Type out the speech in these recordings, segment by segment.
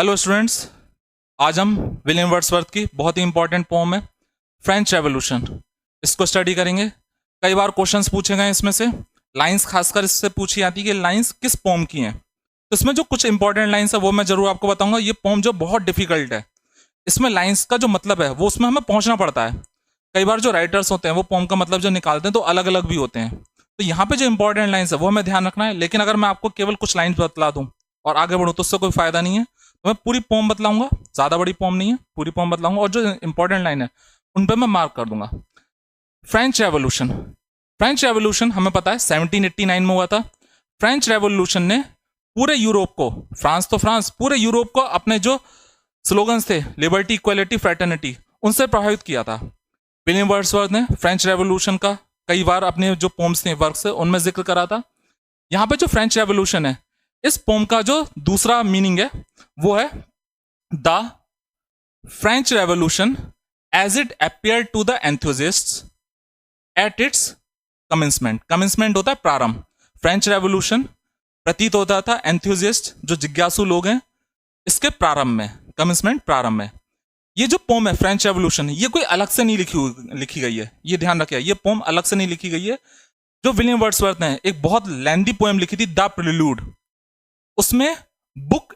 Hello students, आज हम William Wordsworth की बहुत ही इंपॉर्टेंट पोम है फ्रेंच रेवोल्यूशन, इसको स्टडी करेंगे। कई बार क्वेश्चंस पूछे गए इसमें से, लाइंस खासकर इससे पूछी जाती है कि लाइंस किस पोम की हैं। तो इसमें जो कुछ इंपॉर्टेंट लाइंस है वो मैं जरूर आपको बताऊंगा। ये पोम जो बहुत डिफिकल्ट है, इसमें लाइंस का जो मतलब है वो उसमें हमें पहुंचना पड़ता है। कई बार जो राइटर्स होते हैं वो पोम का मतलब जो निकालते हैं तो अलग अलग भी होते हैं। तो यहाँ पे जो इंपॉर्टेंट लाइंस है वो हमें ध्यान रखना है। लेकिन अगर मैं आपको केवल कुछ लाइंस बतला दूं और आगे बढ़ूं तो उससे कोई फायदा नहीं है। तो मैं पूरी पोम बतलाऊंगा, ज्यादा बड़ी पोम नहीं है, पूरी पोम बतलाऊंगा और जो इंपॉर्टेंट लाइन है उन पर मैं मार्क कर दूंगा। फ्रेंच रेवोल्यूशन, फ्रेंच रेवोल्यूशन हमें पता है 1789 में हुआ था। फ्रेंच रेवोल्यूशन ने पूरे यूरोप को, फ्रांस तो फ्रांस, पूरे यूरोप को अपने जो स्लोगन्स थे लिबर्टी, इक्वालिटी, फ्रेटर्निटी, उनसे प्रभावित किया था। विलियम वर्ड्सवर्थ ने फ्रेंच रेवोल्यूशन का कई बार अपने जो पोम्स थे, वर्क से, उनमें जिक्र करा था। यहां पे जो फ्रेंच रेवोल्यूशन है, इस पोम का जो दूसरा मीनिंग है वो है the French revolution as it appear to the enthusiasts at its commencement. Commencement होता है प्रारंभ। फ्रेंच रेवोल्यूशन प्रतीत होता था एंथुजिस्ट, जो जिज्ञासु लोग हैं, इसके प्रारंभ में, कमेंसमेंट प्रारंभ में। ये जो पोम है फ्रेंच रेवोल्यूशन, ये कोई अलग से नहीं लिखी गई है, ये ध्यान रखिए, ये पोम अलग से नहीं लिखी गई है। जो विलियम वर्ड्सवर्थ ने एक बहुत लेंथी पोएम लिखी थी, द प्रिल्यूड, उसमें बुक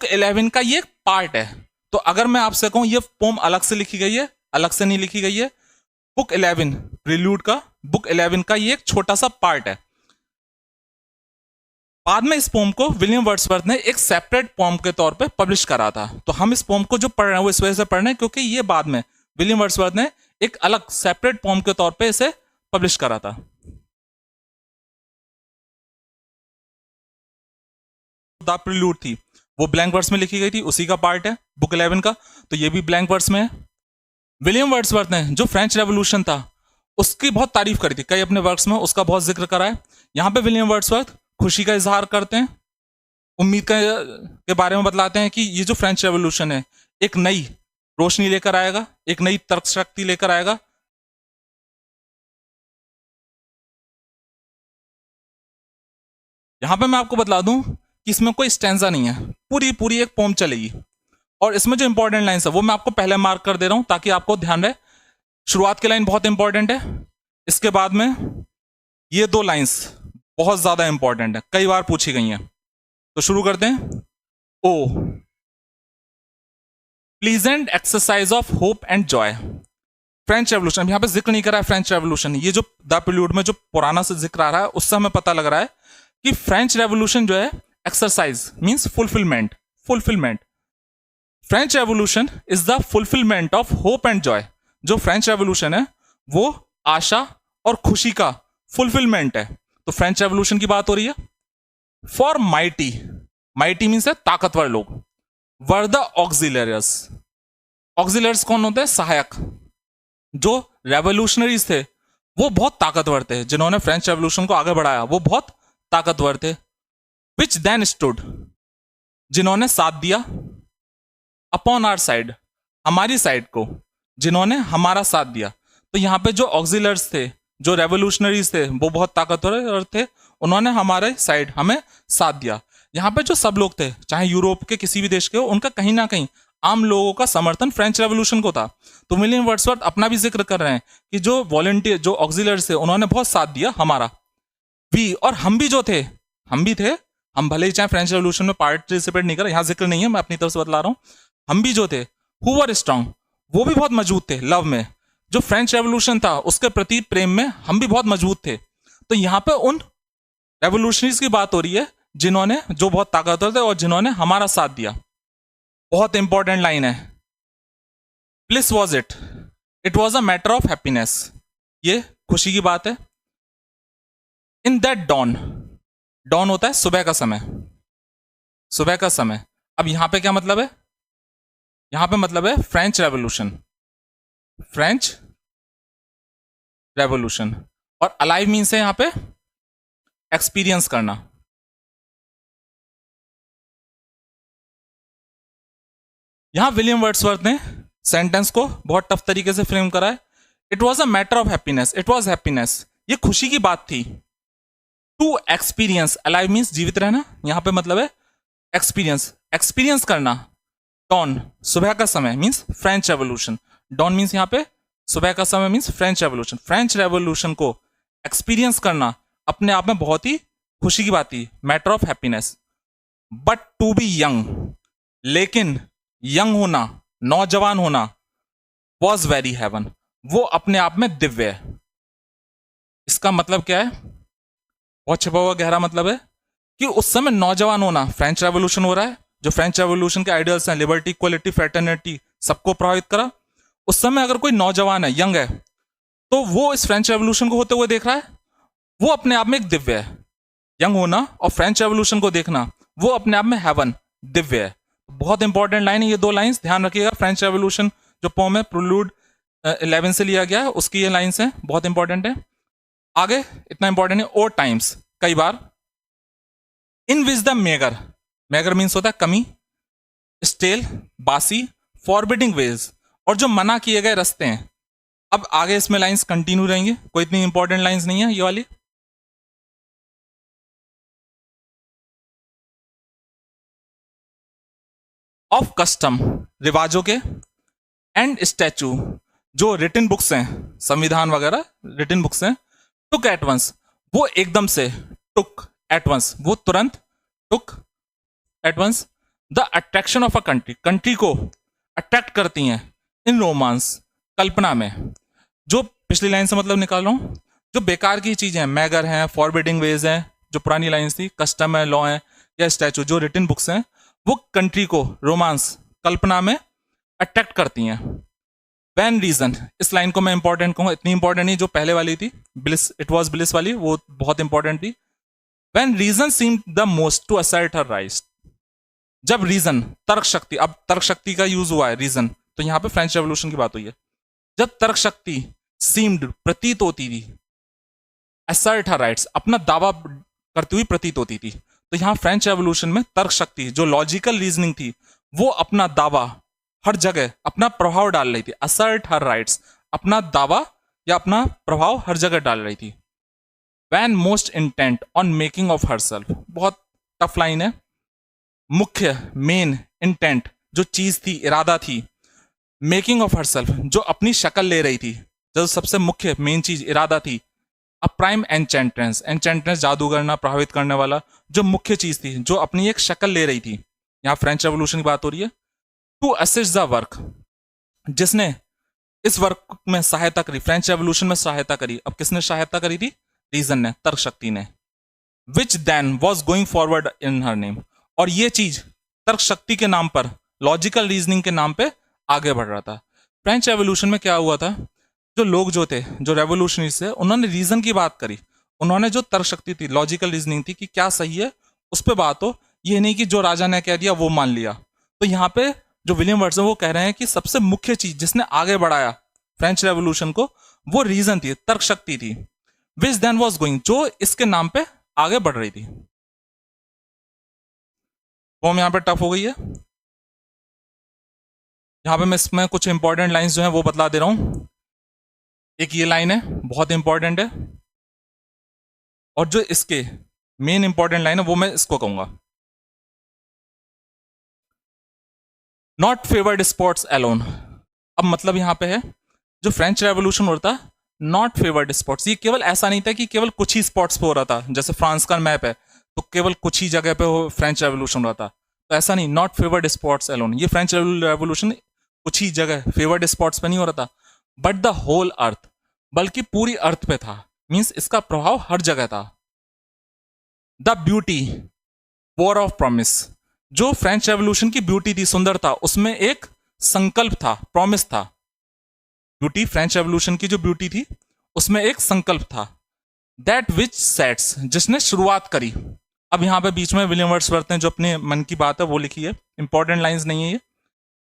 11 का ये एक पार्ट है। तो अगर मैं आपसे कहूं ये पोम अलग से लिखी गई है, अलग से नहीं लिखी गई है। बुक 11 प्रिल्यूड का, बुक 11 का ये एक छोटा सा पार्ट है। बाद में इस पोम को विलियम वर्ड्सवर्थ ने एक सेपरेट पोम के तौर पे पब्लिश करा था। तो हम इस पोम को जो पढ़ रहे हैं वो इस वजह से पढ़ रहे हैं क्योंकि ये बाद में विलियम वर्ड्सवर्थ ने एक अलग सेपरेट पोम के तौर पे इसे पब्लिश करा था। द प्रिल्यूड थी वो ब्लैंक वर्स में लिखी गई थी, उसी का पार्ट है बुक 11 का, तो ये भी ब्लैंक वर्स में है। विलियम वर्ड्सवर्थ ने जो फ्रेंच रेवोल्यूशन था उसकी बहुत तारीफ करी थी, कई अपने वर्क्स में उसका बहुत जिक्र करा है। यहां पे विलियम वर्ड्सवर्थ खुशी का इजहार करते हैं, उम्मीद के बारे में बतलाते हैं कि ये जो फ्रेंच रेवोल्यूशन है एक नई रोशनी लेकर आएगा, एक नई तर्क शक्ति लेकर आएगा। यहां पे मैं आपको बतला दूं कि इसमें कोई स्टैंजा नहीं है, पूरी पूरी एक पोम चलेगी। और इसमें जो इंपॉर्टेंट लाइन्स है वो मैं आपको पहले मार्क कर दे रहा हूं ताकि आपको ध्यान रहे। शुरुआत की लाइन बहुत इंपॉर्टेंट है, इसके बाद में ये दो लाइन्स बहुत ज्यादा इंपॉर्टेंट है, कई बार पूछी गई हैं। तो शुरू करते हैं। O pleasant exercise of hope and joy. French revolution, यहां पे जिक्र नहीं करा है फ्रेंच रेवोल्यूशन, ये जो द प्रिल्यूड में जो पुराना से जिक्र आ रहा है उससे हमें पता लग रहा है कि फ्रेंच रेवोल्यूशन जो है exercise means fulfilment, fulfilment. French revolution is the fulfilment of hope and Joy. जो फ्रेंच रेवोल्यूशन है वो आशा और खुशी का फुलफिलमेंट है। तो फ्रेंच रेवोल्यूशन की बात हो रही है। फॉर माइटी, माइटी मीन्स है ताकतवर लोग, वर द ऑक्सिलरियस। ऑक्सिलर्स कौन होते हैं? सहायक। जो रेवोल्यूशनरीज थे वो बहुत ताकतवर थे, जिन्होंने फ्रेंच रेवोल्यूशन को आगे बढ़ाया वो बहुत ताकतवर थे। विच देन स्टूड, जिन्होंने साथ दिया, अपॉन आवर साइड, हमारी साइड को, जिन्होंने हमारा साथ दिया। तो यहां पे जो ऑक्सिलर्स थे, जो रेवोल्यूशनरीज थे, वो बहुत ताकतवर थे, उन्होंने हमारे साइड हमें साथ दिया। यहां पे जो सब लोग थे, चाहे यूरोप के किसी भी देश के हो, उनका कहीं ना कहीं आम लोगों का समर्थन फ्रेंच रेवोल्यूशन को था। तो विलियम वर्ड्सवर्थ अपना भी जिक्र कर रहे हैं कि जो वॉलंटियर, जो ऑक्सिलर्स थे, उन्होंने बहुत साथ दिया हमारा। वी, और हम भी जो थे, हम भी थे, हम भले ही चाहे फ्रेंच रेवोल्यूशन में पार्टिसिपेट नहीं कर, यहां जिक्र नहीं है, मैं अपनी तरफ से बतला रहा हूं। हम भी जो थे, हु वर स्ट्रांग, वो भी बहुत मजबूत थे लव में। जो फ्रेंच रेवोल्यूशन था उसके प्रति प्रेम में हम भी बहुत मजबूत थे। तो यहां पे उन रेवोल्यूशनरीज की बात हो रही है जिन्होंने, जो बहुत ताकतवर थे और जिन्होंने हमारा साथ दिया। बहुत इंपॉर्टेंट लाइन है, police was it, it was a matter of happiness, ये खुशी की बात है। इन दैट डॉन, डॉन होता है सुबह का समय, सुबह का समय। अब यहां पे क्या मतलब है? यहां पे मतलब है फ्रेंच रेवोल्यूशन, फ्रेंच रेवोल्यूशन। और अलाइव मीन्स है यहां पे एक्सपीरियंस करना। यहां विलियम वर्ड्सवर्थ ने सेंटेंस को बहुत टफ तरीके से फ्रेम करा है। It was a matter of happiness, it was happiness, ये खुशी की बात थी। टू एक्सपीरियंस, अलाइव मीन्स जीवित रहना, यहां पे मतलब है एक्सपीरियंस, एक्सपीरियंस करना। डॉन, सुबह का समय means French revolution. Dawn means यहाँ पे सुबह का समय means French revolution. French revolution को एक्सपीरियंस करना अपने आप में बहुत ही खुशी की बात थी, matter of happiness. But to be young, लेकिन यंग होना, नौजवान होना, वॉज वेरी हेवन, वो अपने आप में दिव्य है। इसका मतलब क्या है? बहुत छिपा हुआ गहरा मतलब है कि उस समय नौजवान होना, फ्रेंच रेवोल्यूशन हो रहा है, जो फ्रेंच रेवोल्यूशन के आइडियल्स हैं, लिबर्टी, इक्वलिटी, फ्रेटर्निटी, सबको प्रभावित करा। उस समय अगर कोई नौजवान है, यंग है, तो वो इस फ्रेंच रेवोल्यूशन को होते हुए देख रहा है, वो अपने आप में एक दिव्य है। यंग होना और फ्रेंच रेवोल्यूशन को देखना, वो अपने आप में हेवन, दिव्य है। बहुत इंपॉर्टेंट लाइन है ये दो लाइंस, ध्यान रखिएगा। फ्रेंच रेवोल्यूशन जो पोम है, प्रोलूड 11 से लिया गया है, उसकी ये लाइंस हैं, बहुत इंपॉर्टेंट है। आगे इतना इंपॉर्टेंट है, और टाइम्स, कई बार, in which the meagre, meagre means होता है कमी, स्टेल, बासी, फॉरबिडिंग वेज, और जो मना किए गए रास्ते हैं। अब आगे इसमें लाइंस कंटिन्यू रहेंगे, कोई इतनी इंपॉर्टेंट लाइंस नहीं है ये वाली। ऑफ कस्टम, रिवाजों के, एंड स्टैचू, जो रिटन बुक्स हैं, संविधान वगैरह रिटन बुक्स हैं, टुक एट वंस, वो एकदम से, टुक एट वंस, वो तुरंत, took at once, the attraction of a country, country को अट्रैक्ट करती हैं, इन रोमांस, कल्पना में। जो पिछली लाइन से मतलब निकाल रहा हूं, जो बेकार की चीजें हैं, मैगर हैं, फॉरबिडिंग वेज हैं, जो पुरानी लाइन्स थी, कस्टम है, लॉ है, या स्टैचू, जो रिटन बुक्स हैं, वो कंट्री को रोमांस, कल्पना में अट्रैक्ट करती हैं। वैन रीजन, इस लाइन को मैं इंपॉर्टेंट कहूंगा, इतनी इंपॉर्टेंट नहीं जो पहले वाली थी, ब्लिस, इट वॉज ब्लिस वाली, वो बहुत इंपॉर्टेंट थी। When reason seem the most to assert her rights, जब रीजन, तर्क शक्ति, अब तर्क शक्ति का यूज हुआ है, रीजन, तो यहां पे फ्रेंच रेवोल्यूशन की बात हुई है। जब तर्क शक्ति सीम्ड, प्रतीत होती थी, असर्ट हर राइट्स, अपना दावा करती हुई प्रतीत होती थी, तो यहां फ्रेंच रेवोल्यूशन में तर्क शक्ति, जो लॉजिकल रीजनिंग थी, वो अपना दावा हर जगह, अपना प्रभाव डाल रही थी। असर्ट हर राइट्स, अपना दावा या अपना प्रभाव हर जगह डाल रही थी। When most intent on making of herself, बहुत टफ लाइन है। मुख्य, मेन, इंटेंट, जो चीज थी, इरादा थी, मेकिंग ऑफ हर सेल्फ, जो अपनी शक्ल ले रही थी, जो सबसे मुख्य मेन चीज, इरादा थी। अ प्राइम एंचेंट्रेंस, एंचेंट्रेंस जादू करना, प्रभावित करने वाला, जो मुख्य चीज थी, जो अपनी एक शक्ल ले रही थी। यहां फ्रेंच रेवोल्यूशन की बात हो रही है। टू असिस्ट द वर्क, जिसने इस वर्क में सहायता करी, फ्रेंच रेवोल्यूशन में सहायता करी। अब किसने सहायता करी थी? रीजन ने, तर्क शक्ति ने। Which then was going forward in her name, और ये चीज तर्क शक्ति के नाम पर, लॉजिकल रीजनिंग के नाम पे आगे बढ़ रहा था। फ्रेंच रेवोल्यूशन में क्या हुआ था, जो लोग जो थे, जो रेवोल्यूशनरीज थे, उन्होंने रीजन की बात करी, उन्होंने जो तर्क शक्ति थी, लॉजिकल रीजनिंग थी कि क्या सही है, उस पर बात हो, ये नहीं कि जो राजा ने कह दिया वो मान लिया। तो यहाँ पे जो विलियम वर्ड्स वो कह रहे हैं कि सबसे मुख्य चीज जिसने आगे बढ़ाया फ्रेंच रेवोल्यूशन को, वो रीजन थी, तर्क शक्ति थी। विच देन वॉज गोइंग, जो इसके नाम पे आगे बढ़ रही थी। फॉर्म यहाँ पे टफ हो गई है। यहाँ पे मैं इसमें कुछ इंपॉर्टेंट लाइंस जो हैं वो बतला दे रहा हूं। एक ये लाइन है, बहुत इंपॉर्टेंट है, और जो इसके मेन इंपॉर्टेंट लाइन है वो मैं इसको कहूंगा, नॉट फेवर्ड स्पोर्ट्स अलोन। अब मतलब यहां पे है, जो फ्रेंच रेवोल्यूशन होता है, नॉट फेवर्ड स्पॉट्स, ये केवल ऐसा नहीं था कि केवल कुछ ही स्पॉट्स पे हो रहा था, जैसे फ्रांस का मैप है तो केवल कुछ ही जगह पे फ्रेंच रेवोल्यूशन हो रहा था, तो ऐसा नहीं, नॉट फेवर्ड स्पॉट्स अलोन, ये फ्रेंच रेवोल्यूशन कुछ ही जगह फेवर्ड स्पॉट्स पे नहीं हो रहा था, बट द होल अर्थ, बल्कि पूरी अर्थ पे था, मीन्स इसका प्रभाव हर जगह था। The beauty, war of promise, जो फ्रेंच रेवोल्यूशन की ब्यूटी थी, सुंदरता, उसमें एक संकल्प था, प्रॉमिस था। ब्यूटी, फ्रेंच रेवोल्यूशन की जो ब्यूटी थी उसमें एक संकल्प था। दैट विच सेट्स, जिसने शुरुआत करी। अब यहां पे बीच में विलियम वर्ड्सवर्थ ने जो अपने मन की बात है वो लिखी है, इंपॉर्टेंट लाइंस नहीं है ये।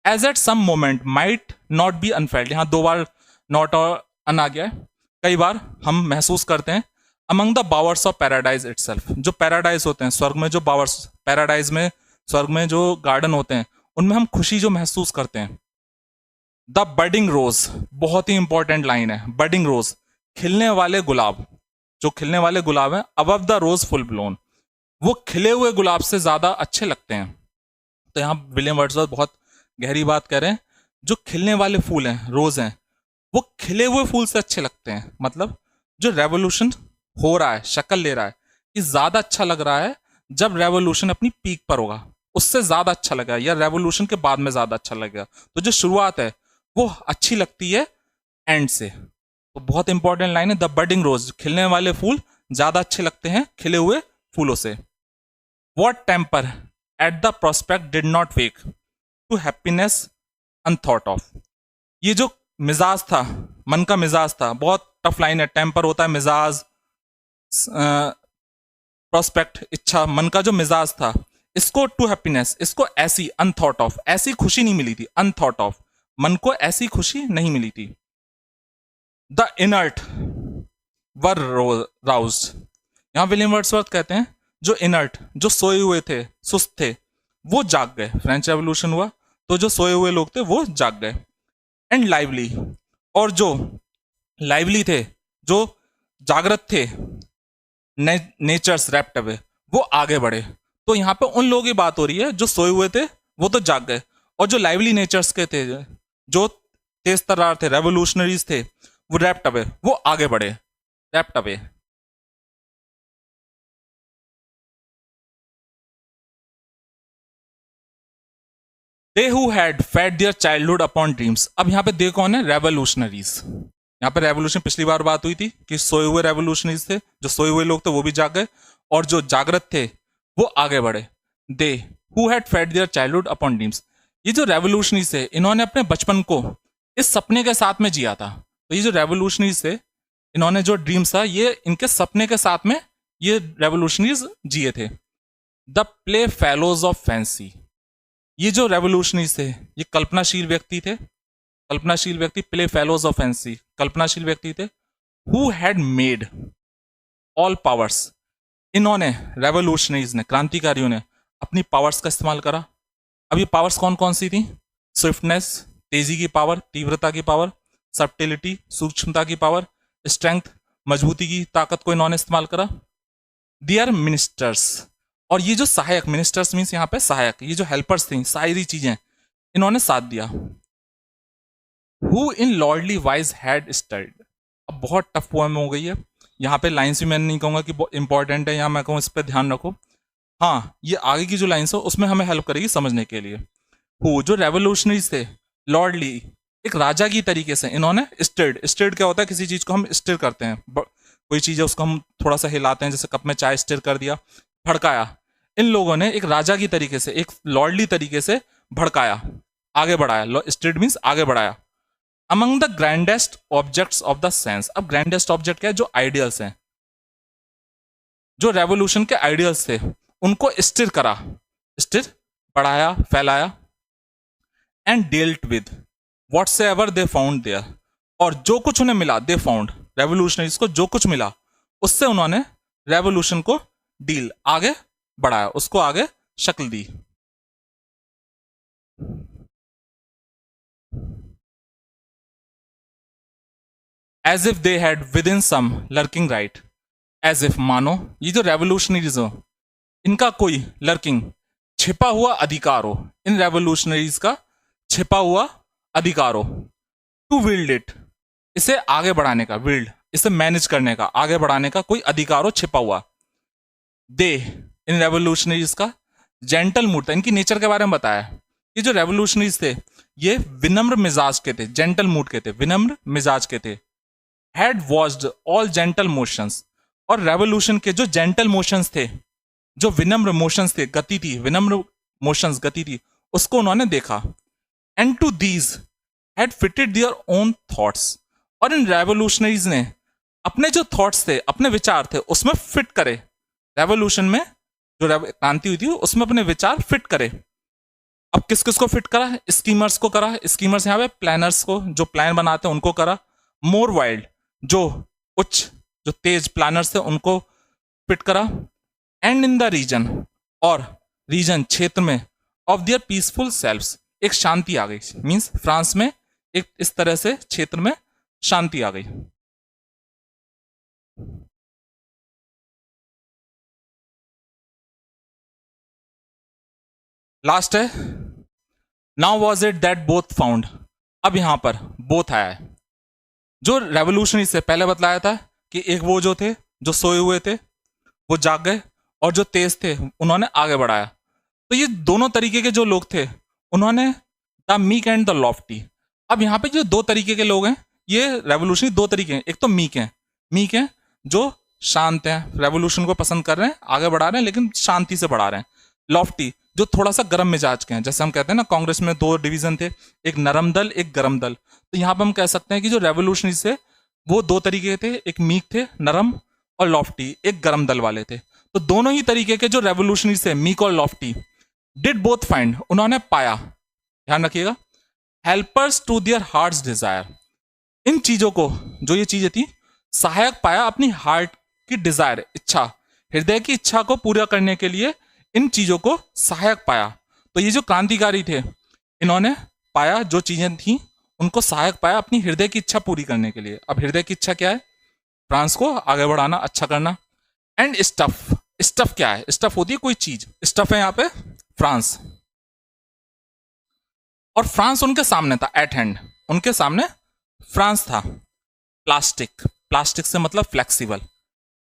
As at some moment might not be unfelt, यहां दो बार नॉट और अन आ गया है। कई बार हम महसूस करते हैं among the bowers of paradise itself, जो पैराडाइज होते हैं, स्वर्ग में जो बावर्स, पैराडाइज में, स्वर्ग में जो गार्डन होते हैं, उनमें हम खुशी जो महसूस करते हैं। द बडिंग रोज, बहुत ही इंपॉर्टेंट लाइन है, बडिंग रोज, खिलने वाले गुलाब, जो खिलने वाले गुलाब हैं, above the rose full blown, वो खिले हुए गुलाब से ज्यादा अच्छे लगते हैं। तो यहाँ विलियम वर्ड्सवर्थ बहुत गहरी बात कर रहे हैं। जो खिलने वाले फूल हैं, रोज हैं, वो खिले हुए फूल से अच्छे लगते हैं। मतलब जो रेवोल्यूशन हो रहा है, शक्ल ले रहा है, ये ज्यादा अच्छा लग रहा है जब रेवोल्यूशन अपनी पीक पर होगा, उससे ज्यादा अच्छा लगेगा, या रेवोल्यूशन के बाद में ज्यादा अच्छा लगेगा। तो जो शुरुआत है वो अच्छी लगती है एंड से। तो बहुत इंपॉर्टेंट लाइन है, द बडिंग रोज, खिलने वाले फूल ज्यादा अच्छे लगते हैं खिले हुए फूलों से। What temper at the prospect did not wake to happiness unthought of. ये जो मिजाज था, मन का मिजाज था, बहुत टफ लाइन है। टेम्पर होता है मिजाज, प्रोस्पेक्ट इच्छा, मन का जो मिजाज था, इसको टू हैप्पीनेस, इसको ऐसी अनथॉट ऑफ, ऐसी खुशी नहीं मिली थी। अनथॉट ऑफ, मन को ऐसी खुशी नहीं मिली थी। द इनर्ट वर राउज्ड। यहां विलियम वर्ड्सवर्थ कहते हैं जो इनर्ट, जो सोए हुए थे, सुस्त थे, वो जाग गए। फ्रेंच रेवोल्यूशन हुआ तो जो सोए हुए लोग थे वो जाग गए। एंड लाइवली, और जो लाइवली थे, जो जागृत थे, नेचर्स रैप्ट अवे, वो आगे बढ़े। तो यहाँ पे उन लोगों की बात हो रही है जो सोए हुए थे वो तो जाग गए, और जो लाइवली नेचर्स के थे, जो तेज तर्रार थे, रेवोल्यूशनरीज थे, वो रैप्ट अवे, वो आगे बढ़े। Rapt away. They who had fed their childhood upon dreams. अब यहाँ पे दे कौन है? रेवोल्यूशनरीज। यहाँ पे रेवोल्यूशन पिछली बार बात हुई थी कि सोए हुए रेवोल्यूशनरीज थे, जो सोए हुए लोग थे वो भी जाग गए, और जो जागृत थे वो आगे बढ़े। They who had fed their childhood upon dreams. ये जो रेवोल्यूशनरीज थे, इन्होंने अपने बचपन को इस सपने के साथ में जिया था। तो ये जो रेवोल्यूशनरीज थे, इन्होंने जो ड्रीम्स था, ये इनके सपने के साथ में ये रेवोल्यूशनरीज जिए थे। The play fellows of fancy. ये जो रेवोल्यूशनरीज थे, ये कल्पनाशील व्यक्ति थे। कल्पनाशील व्यक्ति, प्ले फेलोज ऑफ फैंसी, कल्पनाशील व्यक्ति थे। Who had made all powers. इन्होंने, रेवोल्यूशनरीज ने, क्रांतिकारियों ने अपनी पावर्स का इस्तेमाल करा। अब ये पावर्स कौन कौन सी थी? स्विफ्टनेस, तेजी की पावर, तीव्रता की पावर, सब्टिलिटी, सूक्ष्मता की पावर, स्ट्रेंथ, मजबूती की ताकत को इन्होंने इस्तेमाल करा। दियर मिनिस्टर्स, और ये जो सहायक, मिनिस्टर्स मीन्स यहाँ पे सहायक, ये जो हेल्पर्स थी, सारी चीजें इन्होंने साथ दिया। Who in lordly wise had stirred. अब बहुत टफ पोएम हो गई है, यहाँ पे लाइन्स भी मैं नहीं कहूंगा कि इंपॉर्टेंट है, यहाँ मैं कहूँ इस पर ध्यान रखो। हाँ, ये आगे की जो लाइन्स हो उसमें हमें हेल्प करेगी समझने के लिए। हु, जो रेवोल्यूशनरीज थे, लॉर्डली, एक राजा की तरीके से इन्होंने स्टिर्ड। स्टिर्ड क्या होता है? किसी चीज को हम स्टिर करते हैं, कोई चीज है उसको हम थोड़ा सा हिलाते हैं, जैसे कप में चाय स्टिर कर दिया, भड़काया। इन लोगों ने एक राजा की तरीके से, एक लॉर्डली तरीके से भड़काया, आगे बढ़ाया। स्टिर्ड मीन्स आगे बढ़ाया। Among the grandest objects of the sense. अब ग्रैंडेस्ट ऑब्जेक्ट क्या है? जो आइडियल्स हैं, जो रेवोल्यूशन के आइडियल्स थे, उनको स्टिर करा, स्टिर, बढ़ाया, फैलाया। And dealt with whatsoever they found there. और जो कुछ उन्हें मिला, दे फाउंड, रेवोल्यूशनरीज को जो कुछ मिला, उससे उन्होंने रेवोल्यूशन को डील, आगे बढ़ाया, उसको आगे शक्ल दी। As if they had within some lurking right. As if, मानो ये जो रेवोल्यूशनरीज हो, इनका कोई लर्किंग, छिपा हुआ अधिकार हो, इन रेवोल्यूशनरीज का छिपा हुआ अधिकार हो। टू विल्ड इट, इसे आगे बढ़ाने का, विल्ड, इसे मैनेज करने का, आगे बढ़ाने का कोई अधिकार हो छिपा हुआ। दे, इन रेवोल्यूशनरीज का जेंटल मूड था, इनकी नेचर के बारे में बताया। ये जो रेवोल्यूशनरीज थे, ये विनम्र मिजाज के थे, जेंटल मूड के थे, विनम्र मिजाज के थे। Had watched all gentle motions, और रेवोल्यूशन के जो जेंटल मोशंस थे, जो विनम्र मोशंस थे, गति थी, विनम्र मोशंस, गति थी, उसको उन्होंने देखा। And to these had fitted their own thoughts, और इन रेवोल्यूशनरीज ने अपने जो थॉट्स थे, अपने विचार थे, उसमें फिट करे। रेवोल्यूशन में जो क्रांति हुई थी उसमें अपने विचार फिट करे। अब किस किस को फिट करा? स्कीमर्स को करा। स्कीमर्स यहाँ पे प्लानर्स को, जो प्लान बनाते हैं उनको करा। मोर वाइल्ड, जो उच्च, जो तेज प्लानर्स थे उनको फिट करा। एंड इन द रीजन, और रीजन, क्षेत्र में, ऑफ दियर पीसफुल सेल्व्स, एक शांति आ गई। मीन्स फ्रांस में एक इस तरह से क्षेत्र में शांति आ गई। लास्ट है, now was it that both found. अब यहां पर बोथ आया है। जो रेवोल्यूशनरी से पहले बतलाया था कि एक वो जो थे जो सोए हुए थे वो जाग गए, और जो तेज थे उन्होंने आगे बढ़ाया। तो ये दोनों तरीके के जो लोग थे उन्होंने the meek and the Lofty. अब यहाँ पे जो दो तरीके के लोग हैं, ये रेवोल्यूशनरी दो तरीके हैं। एक तो मीक है जो शांत हैं, रेवोल्यूशन को पसंद कर रहे हैं, आगे बढ़ा रहे हैं लेकिन शांति से बढ़ा रहे हैं। लॉफ्टी जो थोड़ा सा गर्म मिजाज के हैं, जैसे हम कहते हैं ना कांग्रेस में दो डिवीजन थे, एक नरम दल एक गर्म दल। तो यहाँ पे हम कह सकते हैं कि जो रेवोल्यूशनरी से वो दो तरीके थे, एक मीक थे नरम, और लॉफ्टी एक गर्म दल वाले थे। तो दोनों ही तरीके के जो रेवोल्यूशनरी से मीक और लॉफ्टी डिड बोथ फाइंड, उन्होंने पाया, ध्यान रखिएगा, helpers to their heart's desire. इन चीजों को, जो ये चीजें थी, सहायक पाया अपनी हार्ट की डिजायर, इच्छा, हृदय की इच्छा को पूरा करने के लिए इन चीजों को सहायक पाया। तो ये जो क्रांतिकारी थे इन्होंने पाया, जो चीजें थी उनको सहायक पाया अपनी हृदय की इच्छा पूरी करने के लिए। अब हृदय की इच्छा क्या है? फ्रांस को आगे बढ़ाना, अच्छा करना। एंड स्टफ, स्टफ क्या है? स्टफ होती है कोई चीज, स्टफ है यहाँ पे फ्रांस। और फ्रांस उनके सामने था, एट हैंड, उनके सामने फ्रांस था। प्लास्टिक, प्लास्टिक से मतलब फ्लेक्सिबल,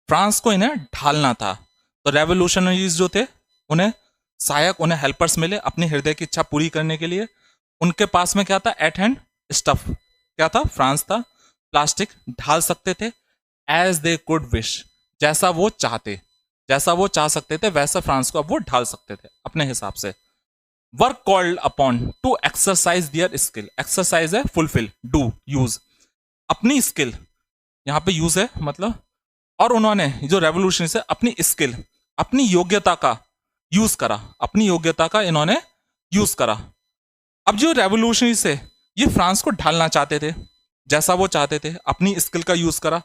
फ्रांस को इन्हें ढालना था। तो रेवोल्यूशनरीज जो थे उन्हें सहायक, उन्हें हेल्पर्स मिले अपनी हृदय की इच्छा पूरी करने के लिए। उनके पास में क्या था? एट हैंड स्टफ, क्या था? फ्रांस था। प्लास्टिक ढाल सकते थे, एज दे कुड विश, जैसा वो चाहते, जैसा वो चाह सकते थे वैसा फ्रांस को अब वो ढाल सकते थे अपने हिसाब से। Work called upon to exercise their skill, exercise है फुलफिल, डू, यूज, अपनी स्किल, यहां पे यूज है मतलब। और उन्होंने जो रेवोल्यूशन से अपनी स्किल, अपनी योग्यता का यूज करा, अपनी योग्यता का इन्होंने यूज करा। अब जो रेवोल्यूशनरी से ये फ्रांस को ढालना चाहते थे, जैसा वो चाहते थे, अपनी स्किल का यूज करा।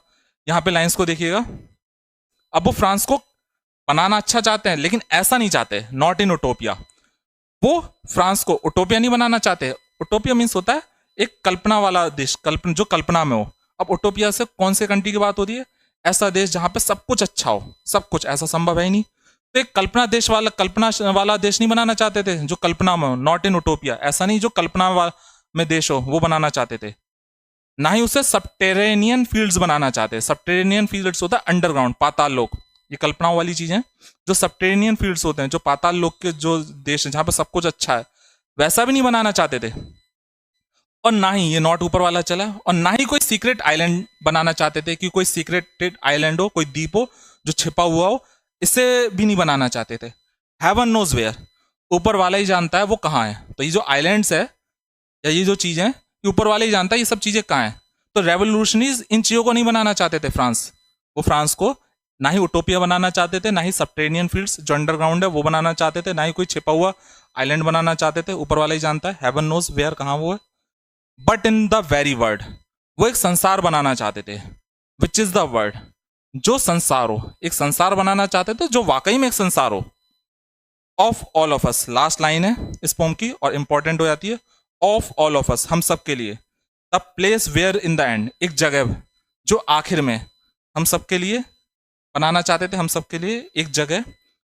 यहां पे लाइंस को देखिएगा। अब वो फ्रांस को बनाना अच्छा चाहते हैं लेकिन ऐसा नहीं चाहते, नॉट इन उटोपिया। वो फ्रांस को उटोपिया नहीं बनाना चाहते। उटोपिया मीन्स होता है एक कल्पना वाला देश, कल्पना, जो कल्पना में हो। अब उटोपिया से कौन से कंट्री की बात होती है? ऐसा देश जहां पे सब कुछ अच्छा हो, सब कुछ, ऐसा संभव है ही नहीं। तो एक कल्पना देश वाला, कल्पना वाला देश नहीं बनाना चाहते थे जो कल्पना में हो, नॉट इन उटोपिया, ऐसा नहीं जो कल्पना में देश हो वो बनाना चाहते थे। ना ही उसे सबटेरेनियन फील्ड्स बनाना चाहते। सबटेरेनियन फील्ड्स होता है अंडरग्राउंड, पाताल लोक, ये कल्पनाओं वाली चीज है। जो सबटेरेनियन फील्ड्स होते हैं, जो पाताल लोक के जो देश है जहां पर सब कुछ अच्छा है, वैसा भी नहीं बनाना चाहते थे। और ना ही ये नॉट ऊपर वाला चला, और ना ही कोई सीक्रेट आइलैंड बनाना चाहते थे कि कोई सीक्रेटेड आइलैंड हो, कोई द्वीप हो जो छिपा हुआ हो, इसे भी नहीं बनाना चाहते थे। हेवन नोज वेयर, ऊपर वाला ही जानता है वो कहाँ है। तो ये जो आइलैंड्स है या ये जो चीज है, ये ऊपर वाला ही जानता है ये सब चीजें कहाँ है। तो रेवोल्यूशनरीज इन चीजों को नहीं बनाना चाहते थे फ्रांस। वो फ्रांस को ना ही उटोपिया बनाना चाहते थे, ना ही सबटेरेनियन फील्ड्स जो अंडरग्राउंड है वो बनाना चाहते थे, ना ही कोई छिपा हुआ आइलैंड बनाना चाहते थे। ऊपर वाला ही जानता है, हेवन नोज वेयर, कहाँ वो है। But in the very word, वो एक संसार बनाना चाहते थे। विच इज द वर्ड, जो संसार हो, एक संसार बनाना चाहते थे जो वाकई में एक संसार हो। Of all of us, last line है इस पोम की और इंपॉर्टेंट हो जाती है। ऑफ ऑल ऑफ अस, हम सब के लिए। The place where in the end, एक जगह जो आखिर में हम सब के लिए बनाना चाहते थे, हम सब के लिए एक जगह,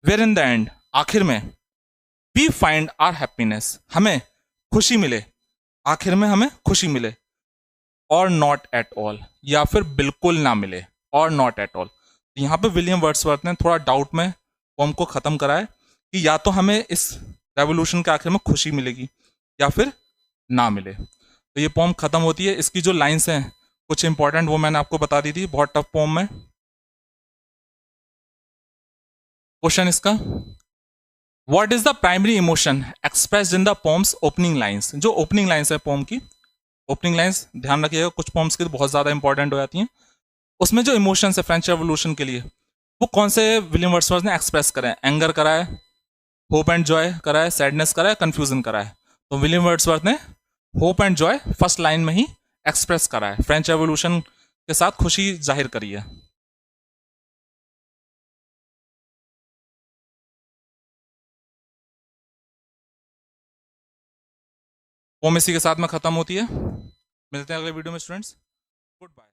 वेयर इन द एंड, आखिर में, वी फाइंड आर हैप्पीनेस, हमें खुशी मिले, आखिर में हमें खुशी मिले। और नॉट एट ऑल, या फिर बिल्कुल ना मिले, और नॉट एट ऑल। यहाँ पे विलियम वर्ड्सवर्थ ने थोड़ा डाउट में पोम को खत्म करा है कि या तो हमें इस रेवोल्यूशन के आखिर में खुशी मिलेगी या फिर ना मिले। तो ये पोम खत्म होती है। इसकी जो लाइंस हैं कुछ इंपॉर्टेंट वो मैंने आपको बता दी थी, बहुत टफ पोम में। क्वेश्चन इसका, what is the primary emotion expressed in the poems opening lines. जो ओपनिंग लाइंस है पोम की, ओपनिंग लाइंस ध्यान रखिएगा, कुछ पोम्स की बहुत ज्यादा इंपॉर्टेंट हो जाती हैं। उसमें जो इमोशंस है फ्रेंच रेवोल्यूशन के लिए, वो कौन से विलियम वर्ड्सवर्थ ने एक्सप्रेस करा है? एंगर करा है, होप एंड जॉय करा है, सैडनेस करा है, कंफ्यूजन करा है। तो विलियम वर्ड्सवर्थ ने hope and Joy first line में ही एक्सप्रेस करा है, फ्रेंच रेवोल्यूशन के साथ खुशी जाहिर करी है। पोम इसी के साथ में खत्म होती है। मिलते हैं अगले वीडियो में स्टूडेंट्स, गुड बाय।